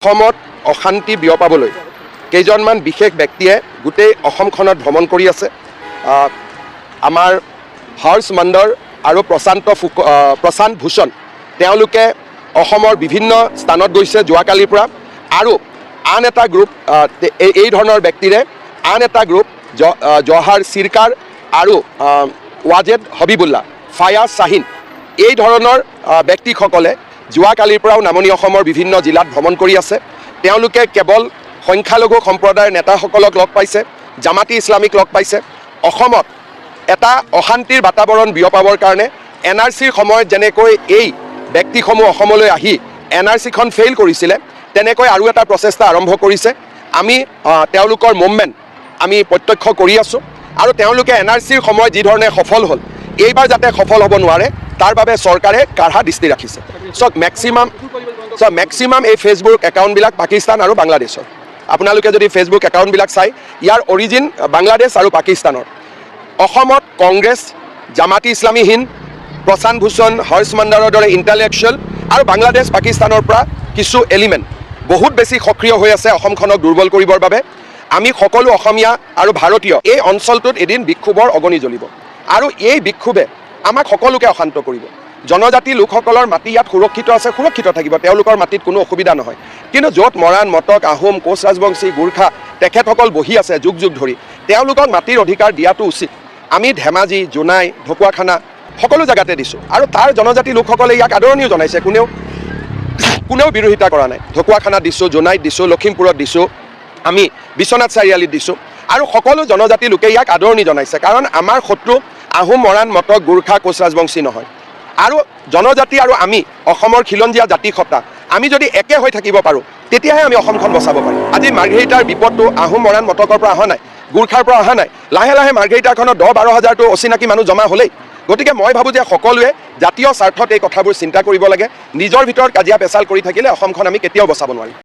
অসমত অশান্তি বিয়পাবলৈ কেইজনমান বিশেষ ব্যক্তিয়ে গোটেই অসমখনত ভ্ৰমণ কৰি আছে। আমাৰ হৰ্ষ মণ্ডল আৰু প্ৰশান্ত ভূষণ তেওঁলোকে অসমৰ বিভিন্ন স্থানত গৈছে যোৱাকালিৰ পৰা। আৰু আন এটা গ্ৰুপ এই ধৰণৰ ব্যক্তিৰে আন এটা গ্ৰুপ জহাৰ চিৰকাৰ আৰু ৱাজেদ হবিবুল্লাহ ফায়াজ শাহিন এই ধৰণৰ ব্যক্তিসকলে যোৱাকালিৰ পৰাও নামনি অসমৰ বিভিন্ন জিলাত ভ্ৰমণ কৰি আছে। তেওঁলোকে কেৱল সংখ্যালঘু সম্প্ৰদায়ৰ নেতাসকলক লগ পাইছে, জামাতি ইছলামিক লগ পাইছে। অসমত এটা অশান্তিৰ বাতাবৰণ বিয়পাবৰ কাৰণে NRCৰ সময়ত যেনেকৈ এই ব্যক্তিসমূহ অসমলৈ আহি NRCখন ফেইল কৰিছিলে, তেনেকৈ আৰু এটা প্ৰচেষ্টা আৰম্ভ কৰিছে। আমি তেওঁলোকৰ মুভমেণ্ট আমি প্ৰত্যক্ষ কৰি আছোঁ আৰু তেওঁলোকে NRCৰ সময়ত যি ধৰণে সফল হ'ল, এইবাৰ যাতে সফল হ'ব নোৱাৰে তাৰ বাবে চৰকাৰে কাঢ়া দৃষ্টি ৰাখিছে। মেক্সিমাম এই ফেচবুক একাউণ্টবিলাক পাকিস্তান আৰু বাংলাদেশৰ। আপোনালোকে যদি ফেচবুক একাউণ্টবিলাক চাই, ইয়াৰ অৰিজিন বাংলাদেশ আৰু পাকিস্তানৰ। অসমত কংগ্ৰেছ, জামাতি ইছলামী হিন্দ, প্ৰশান্ত ভূষণ, হৰ্ষ মণ্ডলৰ দৰে ইণ্টেলেকচুৱেল আৰু বাংলাদেশ পাকিস্তানৰ পৰা কিছু এলিমেণ্ট বহুত বেছি সক্ৰিয় হৈ আছে অসমখনক দুৰ্বল কৰিবৰ বাবে। আমি সকলো অসমীয়া আৰু ভাৰতীয় এই অঞ্চলটোত এদিন বিক্ষোভৰ অগনি জ্বলিব আৰু এই বিক্ষোভে আমাক সকলোকে অশান্ত কৰিব। জনজাতি লোকসকলৰ মাটি ইয়াত সুৰক্ষিত আছে, সুৰক্ষিত থাকিব, তেওঁলোকৰ মাটিত কোনো অসুবিধা নহয়। কিন্তু য'ত মৰাণ, মটক, আহোম, কোচ ৰাজবংশী, গোৰ্খা তেখেতসকল বহি আছে যুগ যুগ ধৰি, তেওঁলোকক মাটিৰ অধিকাৰ দিয়াটো উচিত। আমি ধেমাজি, জোনাই, ঢকুৱাখানা সকলো জেগাতে দিছোঁ আৰু তাৰ জনজাতি লোকসকলে ইয়াক আদৰণিও জনাইছে, কোনেও বিৰোধিতা কৰা নাই। ঢকুৱাখানাত দিছোঁ, জোনাইত দিছোঁ, লখিমপুৰত দিছোঁ, আমি বিশ্বনাথ চাৰিআলিত দিছোঁ আৰু সকলো জনজাতি লোকে ইয়াক আদৰণি জনাইছে। কাৰণ আমাৰ শত্ৰু আহোম, মৰাণ, মটক, গোৰ্খা, কোচ ৰাজবংশী নহয়। আৰু জনজাতি আৰু আমি অসমৰ খিলঞ্জীয়া জাতি সত্তা, আমি যদি একে হৈ থাকিব পাৰোঁ তেতিয়াহে আমি অসমখন বচাব পাৰিম। আজি মাৰ্ঘেৰিটাৰ বিপদটো আহোম, মৰাণ, মটকৰ পৰা অহা নাই, গোৰ্খাৰ পৰা অহা নাই। লাহে লাহে মাৰ্ঘেৰিটাখনত 10-12 হাজাৰটো অচিনাকি মানুহ জমা হ'লেই। গতিকে মই ভাবোঁ যে সকলোৱে জাতীয় স্বাৰ্থত এই কথাবোৰ চিন্তা কৰিব লাগে। নিজৰ ভিতৰত কাজিয়া পেচাল কৰি থাকিলে অসমখন আমি কেতিয়াও বচাব নোৱাৰিম।